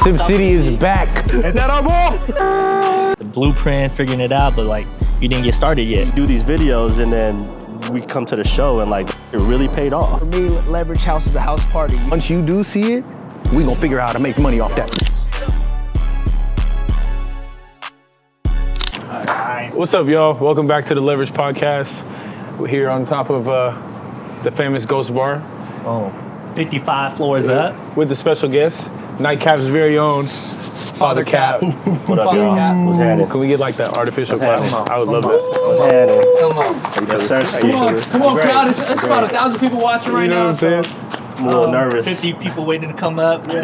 Sim City is back. Ain't that our ball? The blueprint, figuring it out, but like you didn't get started yet. You do these videos and then we come to the show and like it really paid off. For me, Leverage House is a house party. Once you do see it, we gonna figure out how to make money off that. What's up, y'all? Welcome back to the Leverage Podcast. We're here on top of the famous Ghostbar. Oh, 55 floors up. With the special guest, NIGHTKAP's very own Father Cap. What up, y'all? What's happening? Can we get like that artificial clap? I would love that. What's happening? Come on. Yes, sir. Come on, crowd. It's about 1,000 people watching right now. You know what I'm saying? I'm a little nervous. 50 people waiting to come up. We're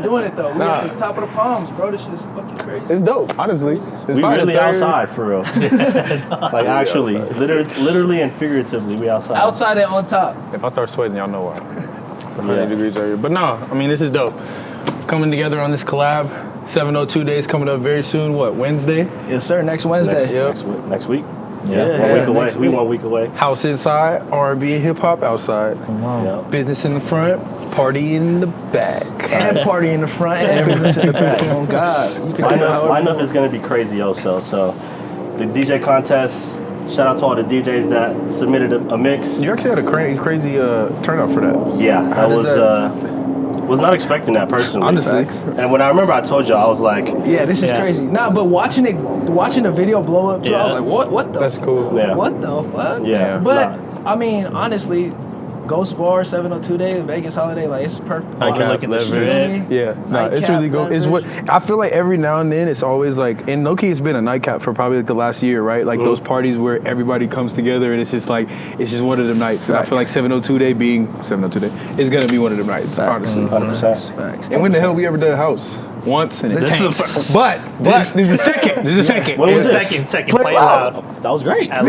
doing it though. We're at the top of the palms, bro. This shit is fucking crazy. It's dope, honestly. It's We really outside for real. Like actually, literally and figuratively, we outside. Outside and on top. If I start sweating, y'all know why. 100 degrees out here. But no, I mean, this is dope. Coming together on this collab. 702 days coming up very soon. What, Wednesday? Yes, sir. Next Wednesday. Next week. Yeah. 1 week away. We 1 week away. House inside, R&B and hip hop outside. Yeah. Business in the front, party in the back. And party in the front and business in the back. Oh God. You can Lineup is gonna be crazy also. So the DJ contest. Shout out to all the DJs that submitted a mix. You actually had a crazy turnout for that. Yeah, I was not expecting that personally. Honestly. And when I remember I told you, I was like, yeah, this is crazy. Nah, but watching the video blow up too, I was like, what the? That's cool. Yeah. What the fuck? Yeah. But I mean, honestly, Ghostbar, 702 days, Vegas holiday, like it's perfect. I can look at the strip. Yeah, no, it's really good. It's what I feel like every now and then it's always like, and low-key it's been a NIGHTKAP for probably like the last year, right? Like those parties where everybody comes together and it's just like, it's just one of them nights. And I feel like 702 day being 702 day is gonna be one of them nights, honestly. 100%. Facts. And when the hell we ever done a house? Once and This it's is the but this is the second. This is the second. What was it? Second, play loud. That was great. Yes.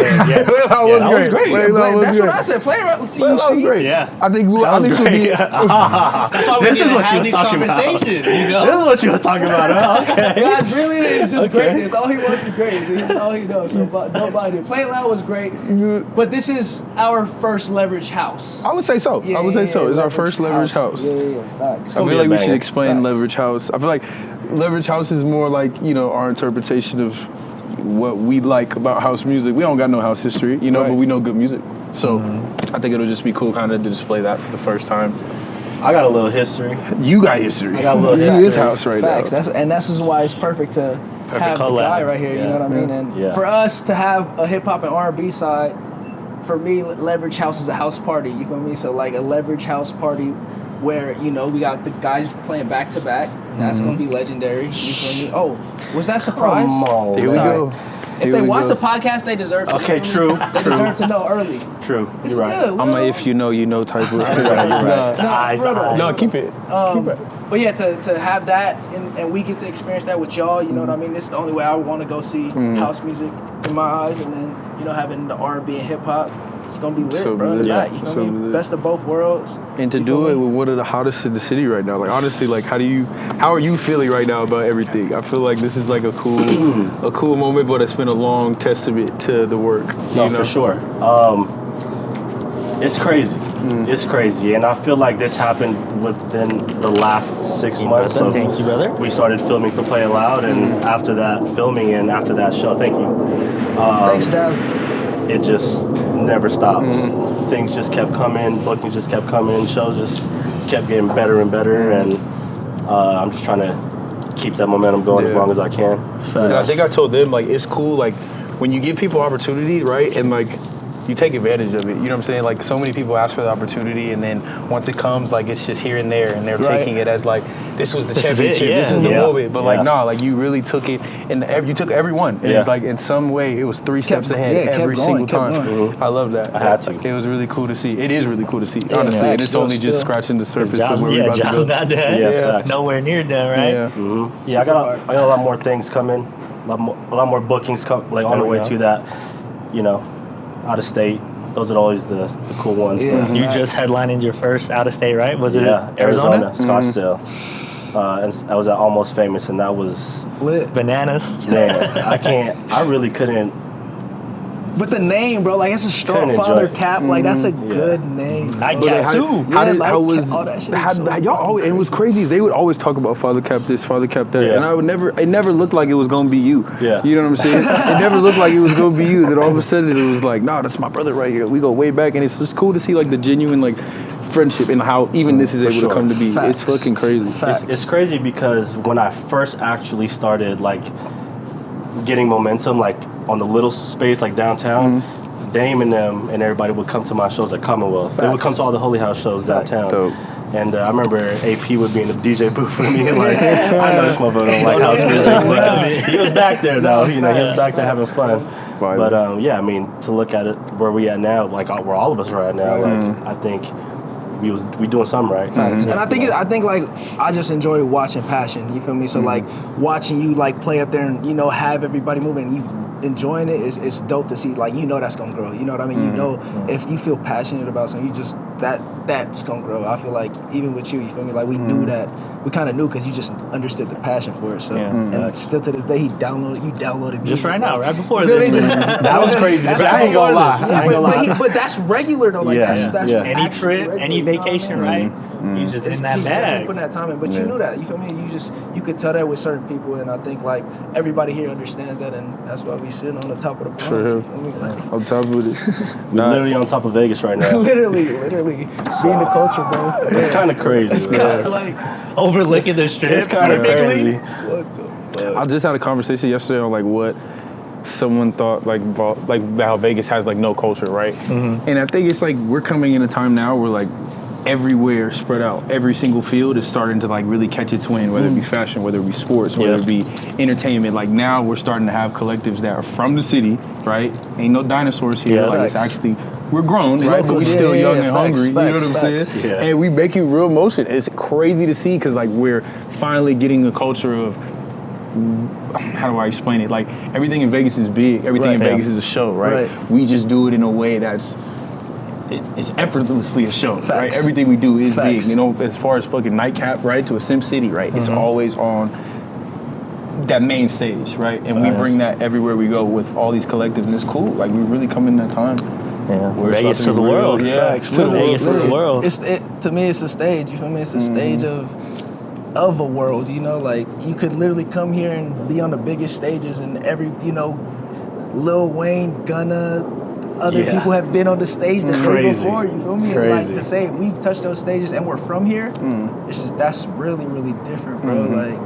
That was great. That's what I said. Play around with That was great. Yeah. I think That was great. That's why This is what she have was these talking about. conversations, you This know? is what you was talking about. Okay. God's brilliant is just Okay. greatness. All he wants is greatness. That's all he knows. So don't mind it. Play It Loud was great. But this is our first Leverage House. I would say so. I would say so. It's our first Leverage House. Yeah, facts. I feel like we should explain Facts. Leverage House. I feel like Leverage House is more like, you know, our interpretation of what we like about house music. We don't got no house history, you know, but we know good music. So I think it'll just be cool kind of to display that for the first time. I got a little history. You got history. I got a little You history. this house right Facts. now. This is why it's perfect to have the collab. guy right here. You know what I mean? And for us to have a hip hop and R&B side, for me, Leverage House is a house party. You feel me? So like a Leverage House party where, you know, we got the guys playing back to back. That's gonna be legendary. You feel me? Oh, was that surprise? Here we go. If they watch the podcast, they deserve to. Okay, true. They deserve to know early. True. It's You're right. good. I'm a if you know type of. You're right. No, keep it. But yeah, to have that and we get to experience that with y'all, you know what I mean? This is the only way I want to go see house music in my eyes, and then, you know, having the R&B and hip hop, it's gonna be lit, bro. You feel me? Best of both worlds. And to do it with one of the hottest in the city right now, like honestly, like how are you feeling right now about everything? I feel like this is like a cool moment, but it's been a long testament to the work. No, you know? for sure. It's crazy. It's crazy, and I feel like this happened within the last 6 months. Thank you, brother. We started filming for Play It Loud, and after that filming and after that show, thank you. Thanks, Dev. It just never stopped. Things just kept coming, bookings just kept coming, shows just kept getting better and better, and I'm just trying to keep that momentum going as long as I can. And I think I told them, like, it's cool, like, when you give people opportunity, right, and, like, you take advantage of it, you know what I'm saying? Like, so many people ask for the opportunity, and then once it comes, like, it's just here and there, and they're taking it as, like, this was the championship, this is the moment, but, like, nah, like, you really took it, and you took every one, and, like, in some way, it was 3 steps ahead every single time. I love that. I had to. It was really cool to see. It is really cool to see, honestly, and it's only just scratching the surface of where we're about to go. Not done. Yeah, nowhere near done, right? Yeah, I got a lot more things coming, a lot more bookings like on the way to that, you know, out of state. Those are always the cool ones. You just headlining your first out of state, right? Was it Arizona? Scottsdale. And I was at Almost Famous, and that was lit. Bananas. Man, I really couldn't But the name, bro, like it's a strong Couldn't Father enjoy it. Cap. Like that's a good name. NIGHTKAP too. All that shit. Y'all always, and what's crazy is they would always talk about Father Cap this, Father Cap that, Yeah. and I would never. It never looked like it was gonna be you. Yeah. You know what I'm saying? It never looked like it was gonna be you. Then all of a sudden it was like, nah, that's my brother right here. We go way back, and it's just cool to see like the genuine like friendship and how even this is able sure. to come to be. Facts. It's fucking crazy. It's crazy because when I first actually started like getting momentum, like on the little space like downtown, Dame and them and everybody would come to my shows at Commonwealth. They would come to all the Holy House shows downtown. Dope. And I remember AP would be in the DJ booth with me, like, I know this motherfucker don't like house music. But, he was back there though, you know, he was back there having fun. But yeah, I mean, to look at it where we at now, like where all of us are at now, like I think we doing something right. And I think like I just enjoy watching passion. You feel me? So like watching you like play up there and have everybody moving. And you enjoying it it's dope to see. Like that's gonna grow. You know what I mean? You know if you feel passionate about something, you just that's gonna grow. I feel like even with you feel me? Like we knew that. We kind of knew because you just understood the passion for it. So and still to this day, you downloaded music. Just right now, right before this. That was crazy. I ain't gonna lie. But that's regular though. Like that's any trip, any vacation, right? You just in that bag. Putting that time in, but you knew that. You feel me? You could tell that with certain people, and I think like everybody here understands that, and that's why we sitting on the top of the planet. You feel me? Like, On top of it. Literally on top of Vegas right now. literally being the culture, bro. It's kind of crazy. It's kind of like overlooking the strip. It's kind of crazy. I just had a conversation yesterday on like what someone thought like how Vegas has like no culture, right? And I think it's like we're coming in a time now where like everywhere spread out, every single field is starting to like really catch its wind, whether it be fashion, whether it be sports, whether it be entertainment. Like now we're starting to have collectives that are from the city, right? Ain't no dinosaurs here. Like it's actually we're grown, right? But we're still young and hungry. You know what I'm saying? Yeah. And we making real motion. It's crazy to see because like we're finally getting a culture of, how do I explain it? Like everything in Vegas is big. Everything in Vegas is a show, right? We just do it in a way that's it's effortlessly a show, right? Everything we do is big. You know, as far as fucking NIGHTKAP, right, to a Sim City, right? It's always on that main stage, right? And we bring that everywhere we go with all these collectives, and it's cool. Like we really come in that time. Yeah, Vegas to the world. Facts. Vegas to the world. To me, it's a stage. You feel me? It's a stage of a world. You know, like you could literally come here and be on the biggest stages, and every Lil Wayne, Gunna, other people have been on the stage the day before. You feel me? And like to say we've touched those stages and we're from here, it's just that's really really different, bro. Like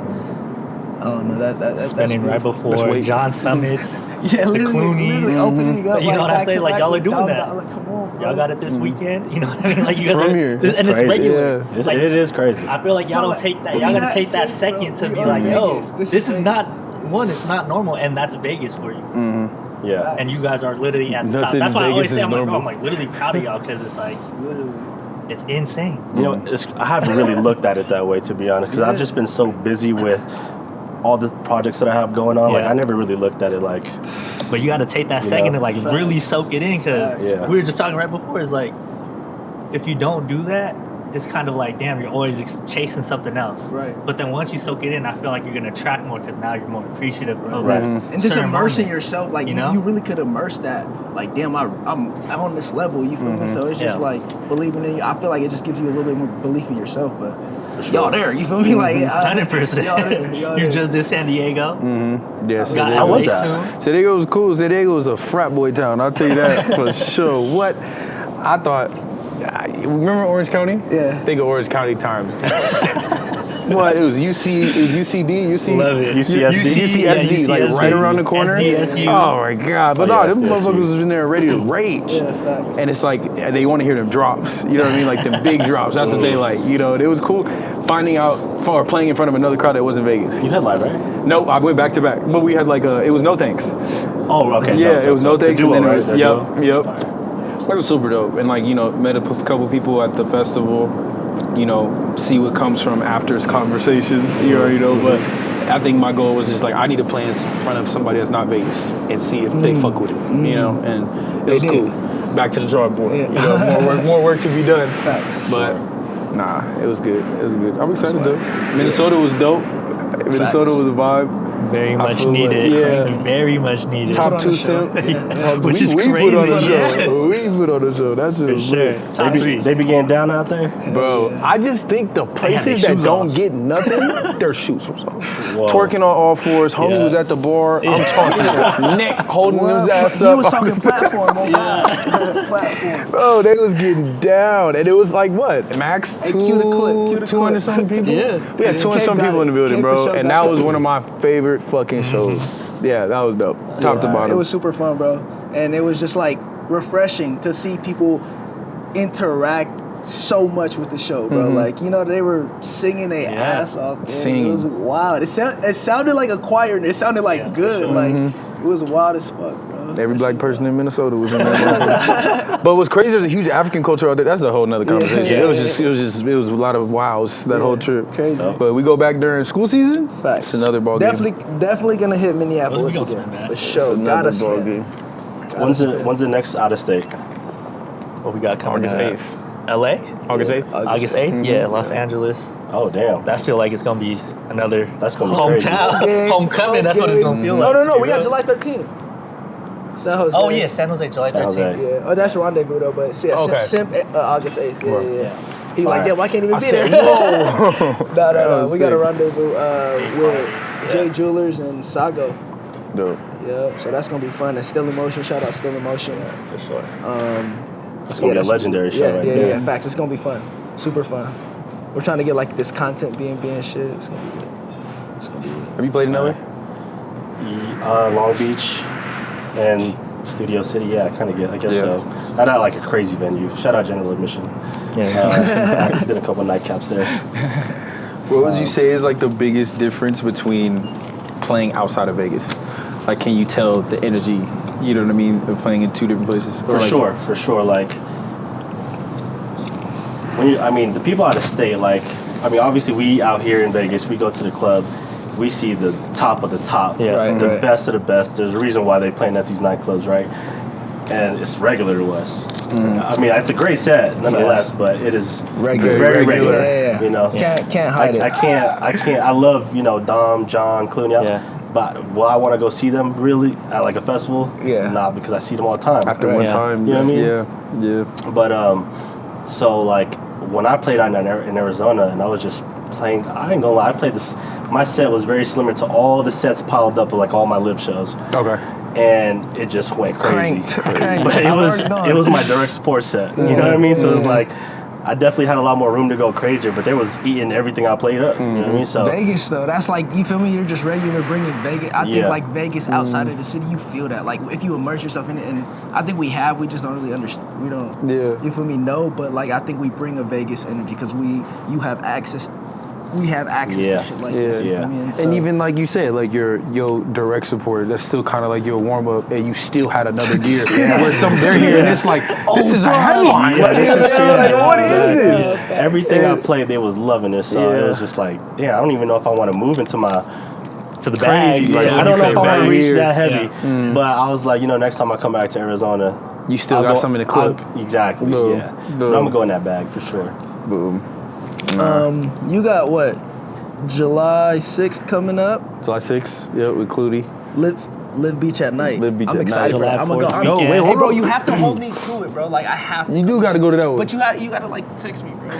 I don't know that's spinning right before John Summits. literally opening up. You know what I'm saying? Like y'all are doing that. Like, come on, bro. Y'all got it this weekend. You know what I mean? Like you guys From are here. and it's regular. Yeah. It's like, it is crazy. I feel like y'all don't take that. Y'all gotta take that second to be like, yo, this is not it's not normal, and that's Vegas for you. Yeah. And you guys are literally at the top. That's why I always say I'm like literally proud of y'all because it's like it's insane. You know, I haven't really looked at it that way, to be honest, because I've just been so busy with all the projects that I have going on. Like I never really looked at it like. But you got to take that second to like really soak it in, because we were just talking right before. It's like if you don't do that, it's kind of like, damn, you're always chasing something else. Right. But then once you soak it in, I feel like you're gonna track more because now you're more appreciative of And just immersing yourself, like you know? you really could immerse that. Like, damn, I'm on this level. You feel me? So it's just like believing in you. I feel like it just gives you a little bit more belief in yourself. But y'all there, you feel me? Like 100%. You just did San Diego. Yes. How was that? San Diego was cool. San Diego was a frat boy town. I'll tell you that for sure. What I thought. Remember Orange County? Yeah. Think of Orange County times. What? It was UCD? Love it. UCSD, like right around the corner. SDSU. Oh my God. But them motherfuckers was in there ready to rage. facts. And it's like, they want to hear them drops. You know what I mean? Like the big drops. That's what they like. You know, it was cool finding out or playing in front of another crowd that wasn't Vegas. You had live, right? No, I went back to back. But we had like it was No Thanks. Oh, okay. Yeah, it was No Thanks. The duo, and right? then Yep. It was super dope, and like met a couple people at the festival. See what comes from after conversations. You already know, but I think my goal was just like I need to play in front of somebody that's not Vegas and see if they fuck with it. And it was cool. Back to the drawing board. More work to be done. Facts. But nah, it was good. I'm excited though. Minnesota was dope. Minnesota was a vibe. Very much needed. Very much needed. Top 2 simp. Which is we crazy. put on the show. Yeah. We put on the show. That's just sure. Top 3. They be getting down out there? Bro, I just think the places that don't get nothing, their shoes was off. Whoa. Twerking on all fours. Homie was at the bar. I'm talking neck holding his ass up. You was talking platform, oh God. Platform. Bro, they was getting down. And it was like what? Max? Hey, cue the clip. 200 something people? Yeah. We had 200 something people in the building, bro. And that was one of my favorite fucking shows. Yeah, that was dope. Top to bottom. It was super fun, bro. And it was just like refreshing to see people interact so much with the show, bro. Like, you know, they were singing their ass off. It was wild. It sounded like a choir and it sounded like good. Like, it was wild as fuck, bro. Every black person in Minnesota was in that. But what's crazy, there's a huge African culture out there. That's a whole nother conversation. It was a lot of wows that whole trip. Crazy. But we go back during school season. Facts. It's another ball game. Definitely gonna hit Minneapolis again. For sure. Another Gotta ball spin. game. When's the next out of state? What we got coming August up? 8th. LA? August 8th? August 8th? Yeah, Los Angeles. Oh damn. That feel like it's gonna be another That's gonna be crazy. hometown. Homecoming, that's what it's gonna feel like. No. We got July 13th. San Jose. Oh yeah, San Jose, July 13th. Jose. Yeah. Oh, that's Rendezvous though, but see, Simp, August 8th. Yeah. He like, damn, I can't even be there. Whoa. No. We got a rendezvous with Jay Jewelers and Sago. Dope. Yeah, so that's gonna be fun. And Still in Motion, shout out Still in Motion. For sure. It's gonna be a legendary show right there. Yeah, facts. It's gonna be fun. Super fun. We're trying to get like this content being shit. It's gonna be good. It's gonna be good. Have you played in LA? Long Beach and Studio City, I guess so. Not like a crazy venue. Shout out General Admission. I did a couple nightcaps there. What would you say is like the biggest difference between playing outside of Vegas? Like, can you tell the energy, you know what I mean, of playing in two different places? For sure. Like, the people out of state, obviously we out here in Vegas, we go to the club, we see the top of the top, the best of the best. There's a reason why they playing at these nightclubs, right? And it's regular to us. It's a great set nonetheless, but it is very regular. Yeah. You know, can't hide it. I can't. I love Dom, John, Clooney. But will I want to go see them really at like a festival? Yeah. Nah, because I see them all the time. After one time, you know what I mean? Yeah. But so like when I played out in Arizona and I was just playing, I ain't gonna lie, I played this. My set was very similar to all the sets piled up of like all my live shows. Okay. And it just went crazy. Cranked. But it was my direct support set. You know what I mean? So it was like I definitely had a lot more room to go crazier, but they was eating everything I played up. You know what I mean? So Vegas though, that's like, you feel me? You're just regular bringing Vegas. I think like Vegas outside of the city, you feel that. Like if you immerse yourself in it, and I think we just don't really understand. We don't. Yeah. You feel me? No, but like I think we bring a Vegas energy because we have access to shit like this. You feel me? And even like you said, like your direct support, that's still kind of like your warm up, and you still had another gear. Where they're here, and it's like, this is a headline. What is this? Everything I played, they was loving this. So it was just like, damn, I don't even know if I want to move into the bag. I don't know if I want to reach that heavy. But I was like, next time I come back to Arizona, you still got something to clip. Exactly. Boom. Yeah. But I'm gonna go in that bag for sure. Boom. You got what? July 6th coming up. July 6th, with Clutie. Live Beach at Night. Live Beach I'm at excited night. for it. I'm gonna go. No, wait, hey, bro, you have to hold me to it, bro. Like I have to. You do got to go to that one. But you gotta like text me, bro.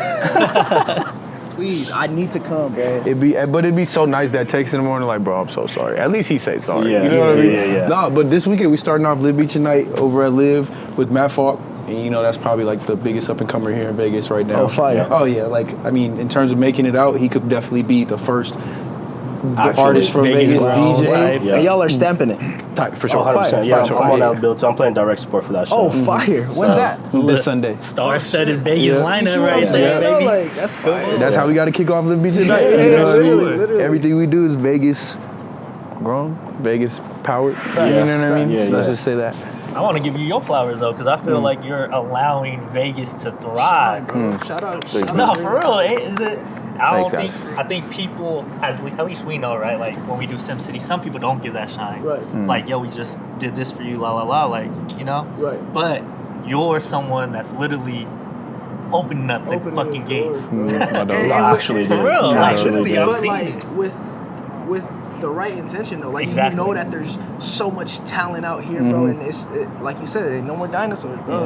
Please, I need to come, bro. It'd be so nice that text in the morning, like, bro, I'm so sorry. At least he said sorry. Yeah, you know what I mean? Yeah. No, but this weekend we starting off Live Beach at Night over at Live with Matt Falk. And that's probably like the biggest up and comer here in Vegas right now. Oh, fire. Oh yeah, in terms of making it out, he could definitely be the first artist from Vegas DJ. And y'all are stamping it. For sure. 100%. Yeah, I'm on that build, so I'm playing direct support for that show. Oh, fire. When's that? This Sunday. Star-studded Vegas lineup you see what right I'm saying, there, baby. Like, that's fire. That's how we got to kick off Live Beach at Night. Literally. Everything we do is Vegas grown, Vegas powered. You know what I mean? Let's just say that. I want to give you your flowers though, because I feel like you're allowing Vegas to thrive. Shout out. No, for real, is it? Thanks, I think people, at least we know, right? Like when we do SimCity, some people don't give that shine. Right. Like, yo, we just did this for you, la la la, like, Right. But you're someone that's literally opening up the fucking gates. Actually, for real, actually, I've but seen like it. with the right intention though. Like Exactly. you know that there's so much talent out here, bro, and it's like you said, ain't no more dinosaurs, bro.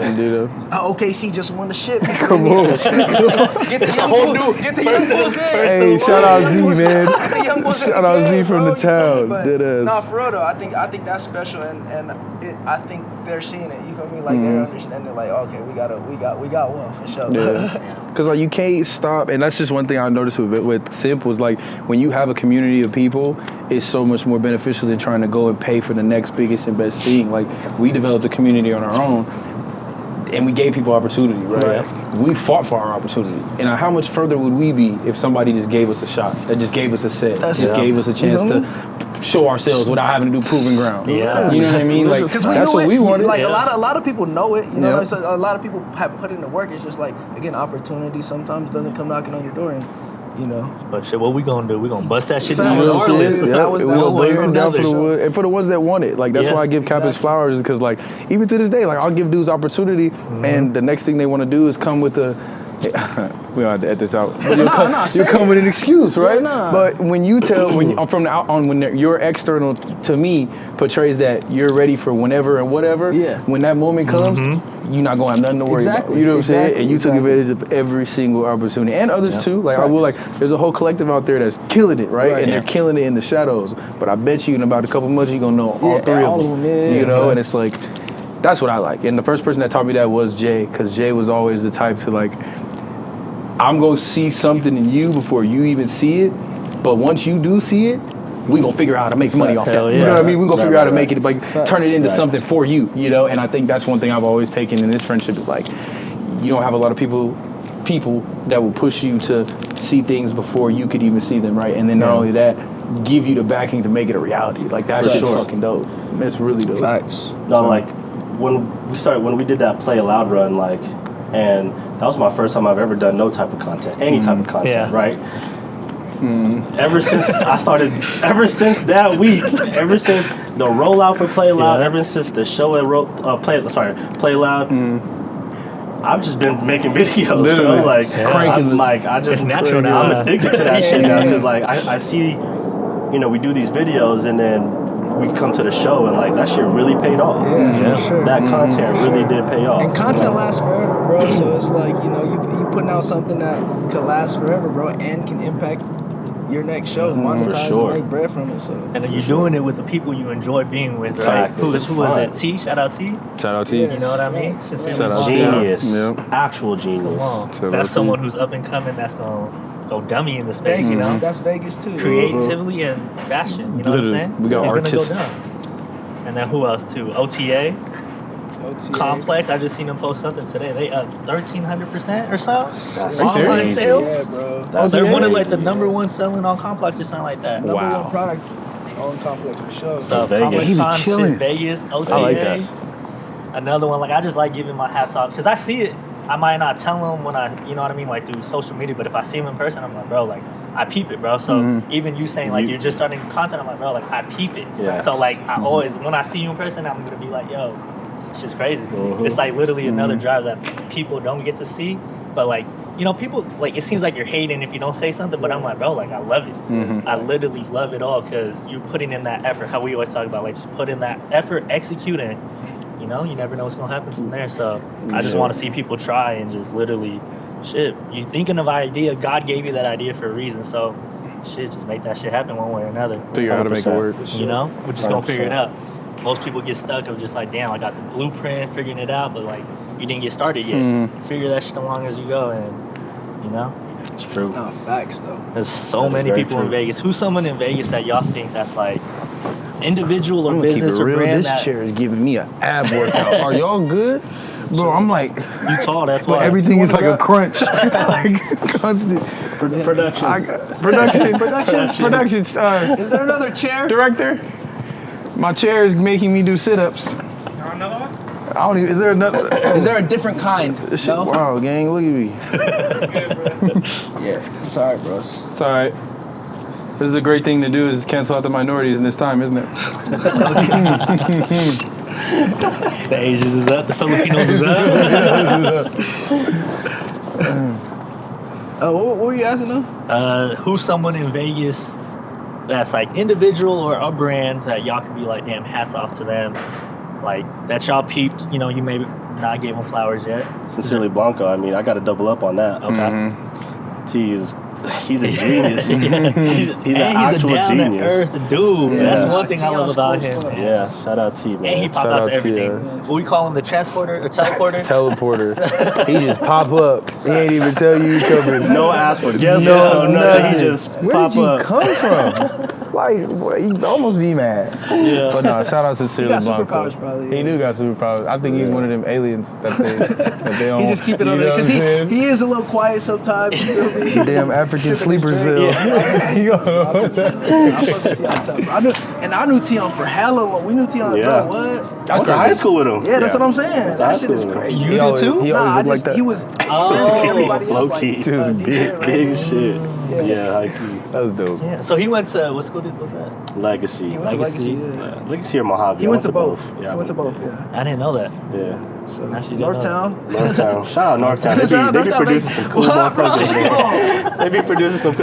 OKC just won the shit. Come on. Get the young bulls. Get the young bulls in. Hey, shout out Z, man. Get the young bulls in Shout the out game, Z from bro, the town. But nah, for real though, I think that's special, and I think they're seeing it. You feel me? Like they're understanding. Like okay, we got one for sure. Because like you can't stop, and that's just one thing I noticed with Simp was like when you have a community of people, it's so much more beneficial than trying to go and pay for the next biggest and best thing. Like we developed a community on our own, and we gave people opportunity, right? We fought for our opportunity. And how much further would we be if somebody just gave us a shot, that just gave us a set, gave us a chance to show ourselves without having to do proving ground? Yeah. You know what I mean? Like that's what we wanted. Like a lot of people know it. You know, so a lot of people have put in the work. It's just like again, opportunity sometimes doesn't come knocking on your door, and you know. But shit, what we gonna do? We gonna bust that shit Facts. down regardless. That was and for the ones that want it, like that's why I give Cap his flowers, because like even to this day, like I'll give dudes opportunity, and the next thing they want to do is come with a. We don't have to edit this out. You'll come with an excuse, right? But when you tell, from the out on, when you're external to me, portrays that you're ready for whenever and whatever. Yeah. When that moment comes, you're not gonna have nothing to worry about. You know what I'm saying? And you took advantage of every single opportunity, and others too. Like I will, like there's a whole collective out there that's killing it, right? And they're killing it in the shadows. But I bet you in about a couple months you're gonna know all three of them. You know, and it's like that's what I like. And the first person that taught me that was Jay, because Jay was always the type to like, I'm gonna see something in you before you even see it, but once you do see it, we gonna figure out how to make money off that. You know what I mean? We gonna figure out how to make it, like, turn it into something for you, you know? And I think that's one thing I've always taken in this friendship is like, you don't have a lot of people that will push you to see things before you could even see them, right? And then not only that, give you the backing to make it a reality. Like that's just fucking dope. It's really dope. Facts. No, like when we did that Play Aloud run, like, and that was my first time I've ever done no type of content, any type of content, right? Ever since that week, ever since the rollout for Play Loud, ever since the show at Play Loud, I've just been making videos, bro. Like, it's natural now. I'm addicted to that shit now because like I see, you know, we do these videos and then we come to the show and like that shit really paid off. Yeah, for sure. That content really did pay off. And content lasts forever, bro. So it's like, you know, you putting out something that could last forever, bro, and can impact your next show, monetize and make bread from it. So. And then you're doing it with the people you enjoy being with, right? Who was it? T? Shout out T? Shout out T. You know what I mean? Shout out genius. Actual genius. That's someone who's up and coming that's going to go dummy in the space, you know? That's Vegas too. Creatively and fashion, you know what I'm saying? We got artists. Gonna go down. And then who else too? OTA. Complex. I just seen them post something today. They up 1,300% or so. That's online sales. Yeah, bro. They're one of like the number one selling on Complex or something like that. Number one product on Complex for sure. So Vegas. Complex Con, Vegas, OTA. I like that. Another one, like I just like giving my hats off because I see it. I might not tell them when you know what I mean, like through social media, but if I see them in person, I'm like, bro, like I peep it, bro. So even you saying like you're just starting content, I'm like, bro, like I peep it. Yeah. So like I always, when I see you in person, I'm gonna be like, yo, shit's crazy. It's like literally another drive that people don't get to see, but like, you know, people like it seems like you're hating if you don't say something, but I'm like, bro, like I love it. I literally love it all because you're putting in that effort. How we always talk about, like just put in that effort, executing. You know, you never know what's gonna happen from there. So I just want to see people try and just literally, shit. You thinking of an idea, God gave you that idea for a reason. So, shit, just make that shit happen one way or another. Figure out how to make it work. You know, we're just gonna figure it out. Most people get stuck of just like, damn, I got the blueprint, figuring it out, but like you didn't get started yet. Figure that shit along as you go, and you know. It's true. No, facts though. There's so many people in Vegas. Who's someone in Vegas that y'all think that's like individual or business or brand? This chair is giving me an ab workout. Are y'all good? Bro, I'm like, you tall, that's why. Everything is like a crunch. Like constant. Production. Is there another chair? Director, my chair is making me do sit-ups. Another one? I don't even, is there another? Is there a different kind? This shit, wow, gang, look at me. Yeah, sorry, bros. It's all right. This is a great thing to do is cancel out the minorities in this time, isn't it? The Asians is up, the Filipinos is up. What were you asking though? Who's someone in Vegas that's like individual or a brand that y'all can be like, damn, hats off to them. Like that y'all peeped, you know, you maybe not gave him flowers yet. Sincerely Blanco, I mean, I got to double up on that. Okay. T is, he's a genius. He's an actual a down genius. to earth dude. Yeah. That's one thing I love Tion's about cool him. stuff. Yeah, shout out T, man. And he pop Shout out out to to everything. you. What we call him, the transporter or teleporter? Teleporter. He just pop up. He ain't even tell you he's coming. No ask for guests, No, no nothing. He just Where pop did you up. come from? Like, what, you almost be mad. Yeah. But no, shout out to He Sincerely got Blanco. superpowers, probably. He do got superpowers. I think he's one of them aliens that they don't. He just keep it on there because he is a little quiet sometimes. You feel me? Damn African Sipping his sleeper drink. cell. I knew Tion for hella long. We knew Tion, Yeah. bro, what? That's I went to high school with him. Yeah, that's Yeah. what I'm saying. That shit is Exactly. crazy. You did too? He Nah, always I looked like just, that. he was Oh. everybody else, Low like, key. Just Big shit. Yeah. Yeah, high key. That was dope. Yeah. So he went to, what school was that? Legacy. He went to Legacy. Legacy, yeah. Legacy or Mojave. He I went to both. Yeah, He went to both, yeah. I didn't know that. Yeah. So, Actually didn't know Northtown. Northtown. Shout out Northtown. Shout out They be Northtown, producing baby. some cool motherfuckers, man. They be producing some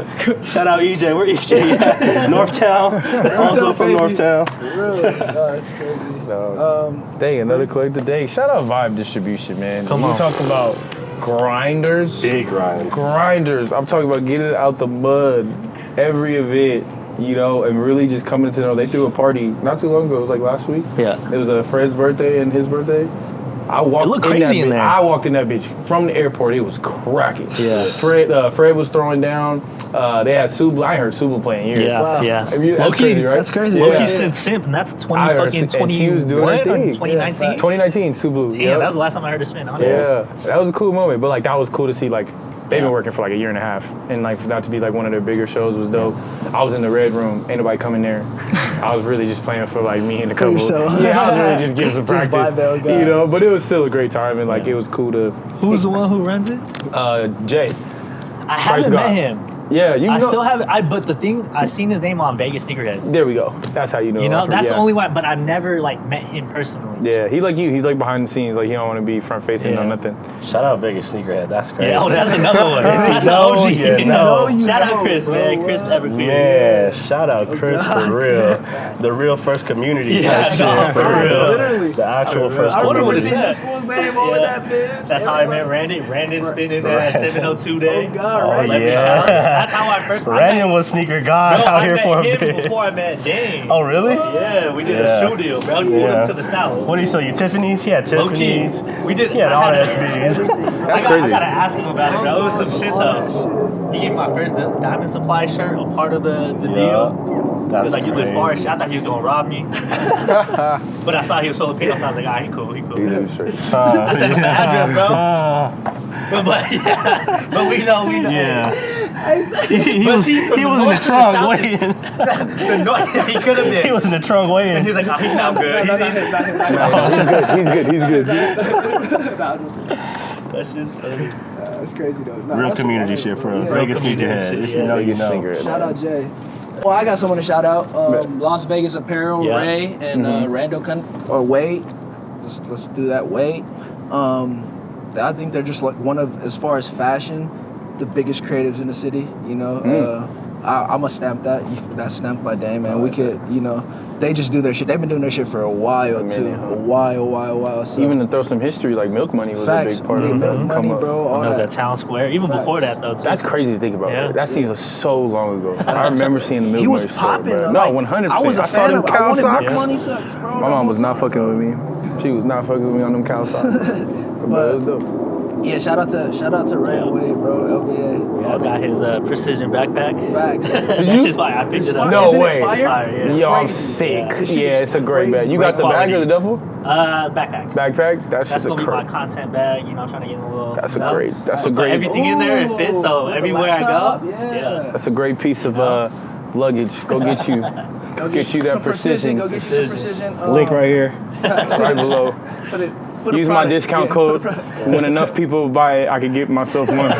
shout out EJ. Where EJ at? Northtown. Also from baby. Northtown. Really? Oh, that's crazy. No. Dang, another collector. Dang, shout out Vibe Distribution, man. Come you on. talk about grinders. Big grind. Grinders. I'm talking about getting it out the mud every event, you know, and really just coming to know. They threw a party not too long ago. It was like last week. Yeah. It was Fred's birthday and his birthday. I walked It looked in crazy that in bitch. there. I walked in that bitch from the airport. It was cracking. Yeah. Fred was throwing down. They had Subu. I heard Subu playing years. Yeah, Wow. yeah. That's crazy, right? That's crazy. Yeah. Low-key Yeah. since Simp, and that's 20 I heard fucking and she was doing her 21 thing. 2019. Yeah, 2019 Subu. Damn, Yep. that was the last time I heard her spin, honestly. Yeah, that was a cool moment. But like that was cool to see. Like they've Yeah. been working for like a year and a half, and like for that to be like one of their bigger shows was dope. I was in the red room, ain't nobody coming there. I was really just playing for like me and the For couple. yourself. Yeah, I was really just getting some Just practice. vibe out, guy. You know, but it was still a great time, and like it was cool to. Who's the one who runs it? Jay. I haven't God. met him. Yeah, you I know. still haven't. But the thing, I seen his name on Vegas Sneakerheads. There we go. That's how you know. You know, that's the yeah. only one. But I've never like met him personally. Yeah, he like you. He's like behind the scenes. Like he don't want to be front facing Yeah. or nothing. Shout out Vegas Sneakerhead. That's crazy. Yeah, oh, that's another one. That's No, an OG. you know. Shout out Chris, bro, man. Chris what? Everclear. Man, shout out Chris for real. The real first community Yeah, type no, shit. for real. Literally. The actual first I wonder remember what community. it seeing said. this fool's name, all of Yeah. that, bitch. That's how I met Randy. Randy spinning that 702 day. Oh, God, Oh, right? yeah. That's how I first. Brandon was sneaker god Bro, out I here met for a him bit. before I met Dane. Oh, really? Yeah, we did Yeah. a shoe deal, bro. We moved Yeah. him to the south. What do you sell? You Tiffany's? He had Low key. Tiffany's. We did. He had I all had the a- SBs. I crazy. gotta ask him about it, bro. It was some shit though. He gave me my first Diamond Supply shirt, a part of the deal. He That's was like, you live crazy. far as shit. I thought he was gonna rob me. But I saw he was Filipino, so I was like, he cool, he cool. He's in the shirt. I sent him the address, bro. But yeah, but we know. Yeah. He was He was in the trunk waiting. The noise, he could have He been. was in the trunk And waiting. he's like, oh, he sound good. No, he's good. That's just funny. That's crazy, though. Nah, Real that's- community shit for yeah. Vegas community sneakerhead. shit, If yeah. you know, you Vegas know. sneakerhead. Shout out Jay. Well, I got someone to shout out. Las Vegas Apparel, Yeah. Ray, and Rando or Wade. Let's do that. Wade. I think they're just like one of, as far as fashion, the biggest creatives in the city. You know, I'm gonna stamp that. That's stamped by Dame, man. We could, you know, they just do their shit. They've been doing their shit for a while too. A while. So. Even to throw some history, like Milk Money was Facts, a big part of yeah, it. Milk Come Money, up. bro. All That was that. at Town Square. Even before that, though, too. That's crazy to think about. Yeah. That seems so long ago. I remember seeing the Milk He was Money store, popping. bro. though, No, like, 100%. I was a saw fan them of. I cow wanted socks. Milk Money socks, bro. My mom was not fucking with me. She was not fucking with me on them cow socks. But it was dope. Yeah, shout out to Ray and Wade, bro. LVA. We all got his precision backpack. Facts. That's just fire. I picked it up. No Isn't it way. fire? It's fire, yeah. Yo, I'm Crazy. sick. Yeah. This shit Yeah, is it's a great crazy. bag. You got the Great bag or the duffel? Backpack. Backpack? That's That's just a gonna be my great. content bag. You know, I'm trying to get in a little. That's a belt. great. That's a Put great. everything in there. It fits. So With the everywhere I laptop, go. yeah. That's a great piece of luggage. Go get you. Go get you that some precision. Go get you some precision. Link right here. Right below. Put a Use my product. discount Yeah, code. put a product. When enough people buy it, I can get myself one.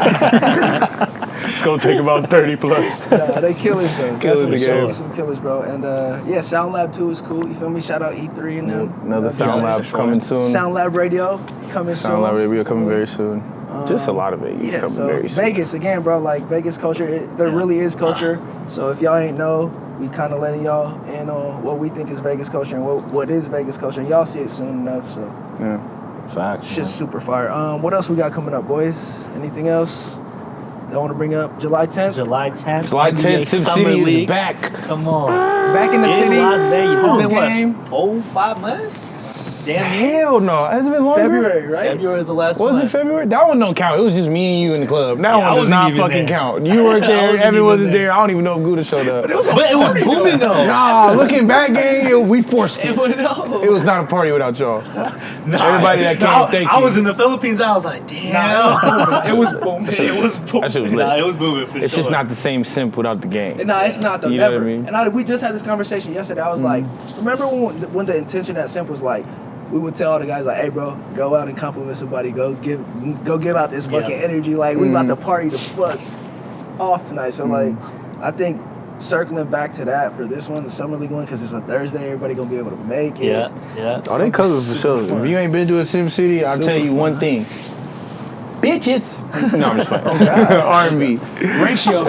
It's gonna take about 30 plus. Nah, they killers though. Killers Definitely the game. Some killers, bro. And yeah, Sound Lab 2 is cool. You feel me? Shout out E3 and them. Another Sound Lab coming soon. Sound Lab Radio coming soon. Sound Lab Radio coming very soon. Just a lot of Vegas Yeah, coming so very soon. Vegas again, bro. Like Vegas culture, there really is culture. So if y'all ain't know, we kind of letting y'all in on what we think is Vegas culture and what is Vegas culture. And y'all see it soon enough, so. Yeah. Facts. Shit's super fire. What else we got coming up, boys? Anything else y'all want to bring up? July 10th? July 10th. July 10th, Sim Summer City League. is back. Come on. Back in the In city. Las Vegas. It's Home been game. what? 5 months? Damn near. Hell no. Has it been longer? February, right? February is the last Was one. it February? That one don't count. It was just me and you in the club. That Yeah, I one does wasn't not even fucking there. count. You weren't I there. wasn't Evan even wasn't there. there. I don't even know if Gouda showed up. But it was booming though. Nah, looking back, gang, we forced it. It was not a party without y'all. Everybody that came, thank you. I was in the Philippines. I was like, damn. It was booming. It was booming. That shit was lit. Nah, it was booming for It's sure. just not the same simp without the game. No, it's not though. You know Never. what I mean? And we just had this conversation yesterday. I was like, remember when the intention at Simp was like, we would tell all the guys like, hey bro, go out and compliment somebody. Go give out this fucking energy. Like we about to party the fuck off tonight. So like, I think circling back to that for this one, the Summer League one, because it's a Thursday, everybody gonna be able to make it. Yeah. Oh, they covered for sure. If you ain't been to a Sim City, I'll tell you one thing. Bitches. No, I'm just playing. R&B. Ratio.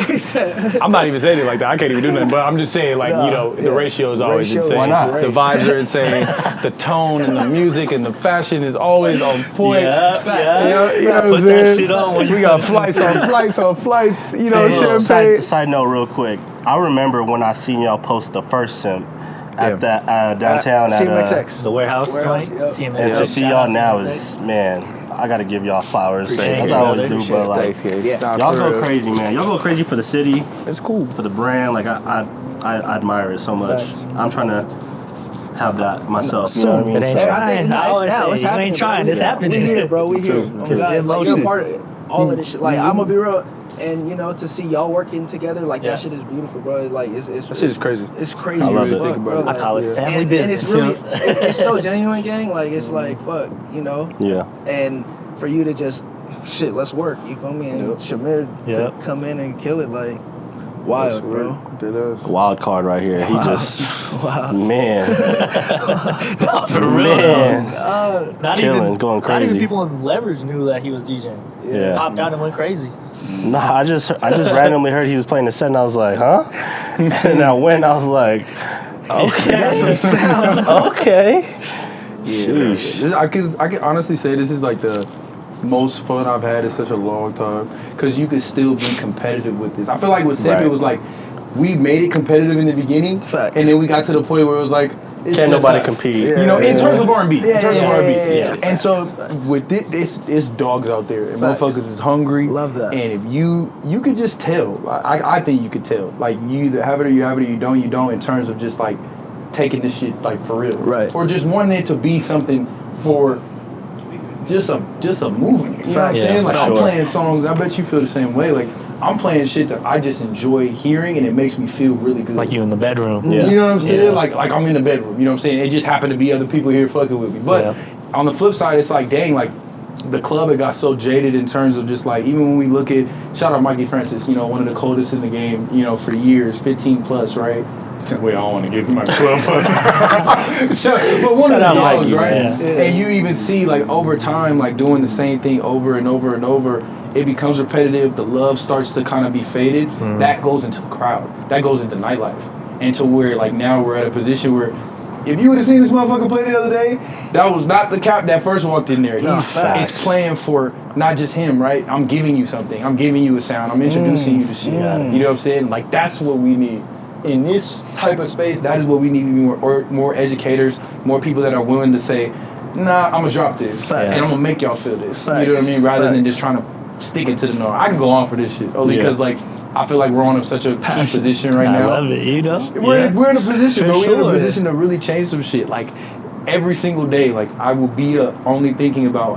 He said. I'm not even saying it like that. I can't even do nothing. But I'm just saying, like, No, you know, the yeah. ratio is always Ratio is insane. Why not? The vibes are insane. The tone and the music and the fashion is always on point. Yeah. You know what I'm Put that saying? shit on when We you got flights on flights on flights. You know, Hey, champagne. side note, real quick. I remember when I seen y'all post the first Simp at that downtown at CMXX. The warehouse Warehouse, joint. yep. CMX. and to see y'all now CMX. is, man, I gotta give y'all flowers. Appreciate As it, I always brother. do, but like, Thanks, kid. Yeah. Nah, y'all for go real. crazy, man. Y'all go crazy for the city, It's cool. for the brand. Like I admire it so much. Facts. I'm trying to have that myself. You know what I mean? It ain't So- I think trying. I it's always now. say, It's you happening. ain't trying, bro. it's happening. We here, bro. We here. Oh, True. God. Like, Emotion. you're a part of it. All of this shit. Like, I'm gonna be real. And you know, to see y'all working together, like Yeah. that shit is beautiful, bro. Like it's That shit is crazy. It's crazy I love as it. fuck, bro. I call it Like, family and business. it's really it's so genuine, gang. Like it's like fuck, you know. Yeah. And for you to just shit, let's work. You feel me? And Yep. Shamir Yep. to come in and kill it, like wild, bro. Did us. Wild card right here. He just, Wow. man, For real. man. Not Killing, even, going Not crazy. even people in Leverage knew that he was DJing. Yeah. Popped out and went crazy. Nah, I just randomly heard he was playing the set, and I was like, huh? And I went, I was like, okay, okay. Sheesh. I can honestly say this is like the most fun I've had in such a long time because you could still be competitive with this. I feel like with Simp, Right. it was like we made it competitive in the beginning, Facts. and then we got to the point where it was like it's Can't just nobody us. compete. You know, in terms of R&B. Yeah, in terms of yeah, R&B. yeah, yeah. And so Facts. with it's dogs out there, and Facts. motherfuckers is hungry. Love that. And if you could just tell, I think you could tell. Like you either have it or you have it or you don't. In terms of just like taking this shit like for real, Right. Or just wanting it to be something for just a movement. You know what I'm Yeah, saying? Like for I'm sure. playing songs. I bet you feel the same way. Like I'm playing shit that I just enjoy hearing, and it makes me feel really good. Like you in the bedroom. Yeah. You know what I'm saying? Yeah. Like I'm in the bedroom. You know what I'm saying? It just happened to be other people here fucking with me. But Yeah. on the flip side, it's like, dang, like the club had got so jaded in terms of just like, even when we look at, shout out Mikey Francis, you know, one of the coldest in the game, you know, for years, 15 plus, right? Wait, I don't want to give him like 12 plus. But one of the Shout out dogs, Mikey, right? man. And you even see like over time, like doing the same thing over and over and over, it becomes repetitive. The love starts to kind of be faded. That goes into the crowd. That goes into nightlife. And to where like now we're at a position where if you would have seen this motherfucker play the other day, that was not the cap that first walked in there. No, He's facts. it's playing for not just him, right? I'm giving you something. I'm giving you a sound. I'm introducing you to shit. You know what I'm saying? Like that's what we need. In this type of space, that is what we need to be more educators, more people that are willing to say, nah, I'm going to drop this. Facts. And I'm going to make y'all feel this. Facts. You know what I mean? Rather than Facts. just trying to stick it to the norm. I can go on for this shit. Only because, like, I feel like we're on such a key position right I now. love it, you know? We're in a position, For bro. We're in a sure. position to really change some shit. Like, every single day, like, I will be only thinking about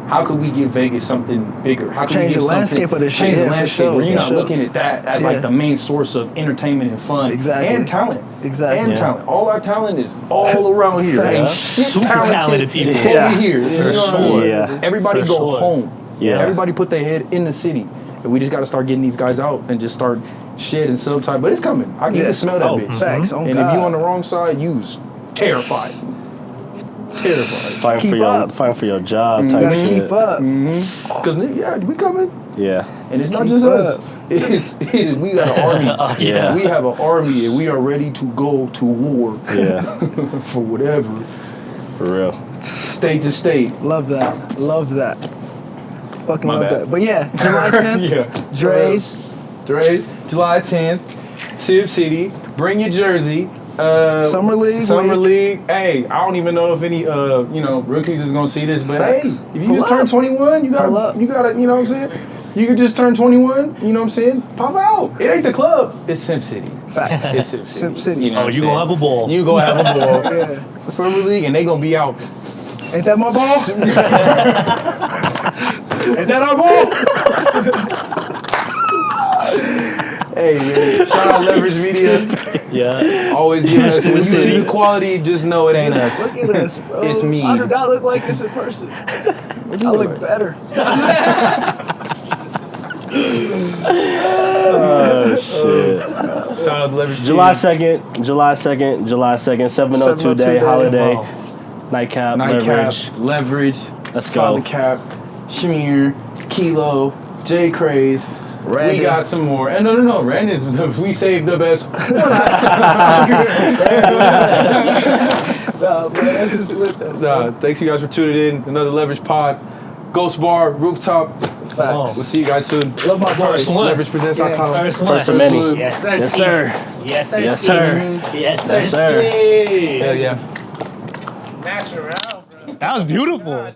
how could we give Vegas something bigger? How could Change we give the landscape something, of this shit, change yeah, the for landscape sure, where you're for not sure. looking at that as Yeah. like the main source of entertainment and fun. Exactly. And talent. Exactly. And Yeah. talent. All our talent is all around here. Facts. Ain't shit Super talented people. over Yeah. here. Yeah. You know what I mean? sure. Yeah. Everybody For go sure. home. Yeah. Everybody put their head in the city. And we just got to start getting these guys out and just start shedding some type. But it's coming. You Yeah. can smell that Oh, bitch. Facts. Oh, And God. if you on the wrong side, you's terrified. Terrifying. Fighting for your job You type gotta shit. keep up. Because we coming, Yeah. and it's not Keep just us. up. We got an army. Yeah. We have an army, and we are ready to go to war. Yeah. For whatever, For real. state to state. Love that. Love that. Fucking My love bad. that. But yeah, July 10th. Yeah. Dre's. July 10th, Civ City. Bring your jersey. Summer League Summer week. League. Hey, I don't even know if any rookies is gonna see this, but Facts. hey, if you Pull just up. turn 21, you Pull up. gotta, you know what I'm saying? You could just turn 21, you know what I'm saying? Pop out. It ain't the club. It's Sim City. Facts. It's Sim City. Sim City. You know what I'm you saying? gonna have a ball. You gonna have a ball. Yeah. Summer League, and they gonna be out. Ain't that my ball? Ain't that our ball? Hey man, shout out Leverage Media. Yeah. Always giving us. When you see the quality, just know it ain't us. Look at us, bro. It's me. I do not look like this in person. I look better. Oh shit. Shout out to Leverage July Media. 2nd, 702 day, 702 holiday. Wow. Nightcap, Nightcap, leverage. Leverage, Let's go. Father Cap, Schmear, Kilo, J Craze. We Randy. got some more. And no. Rand is we saved the best. Nah, man, that's just lit though. Thanks you guys for tuning in. Another Leverage Pod. Ghostbar, Rooftop. Facts. We'll see you guys soon. Love my First voice. one. Leveragepresents.com. First of many. Yes, sir. Yes, sir. Yes, sir. Yes, sir. Yes, sir. Yes, sir. Hell yeah. That was beautiful.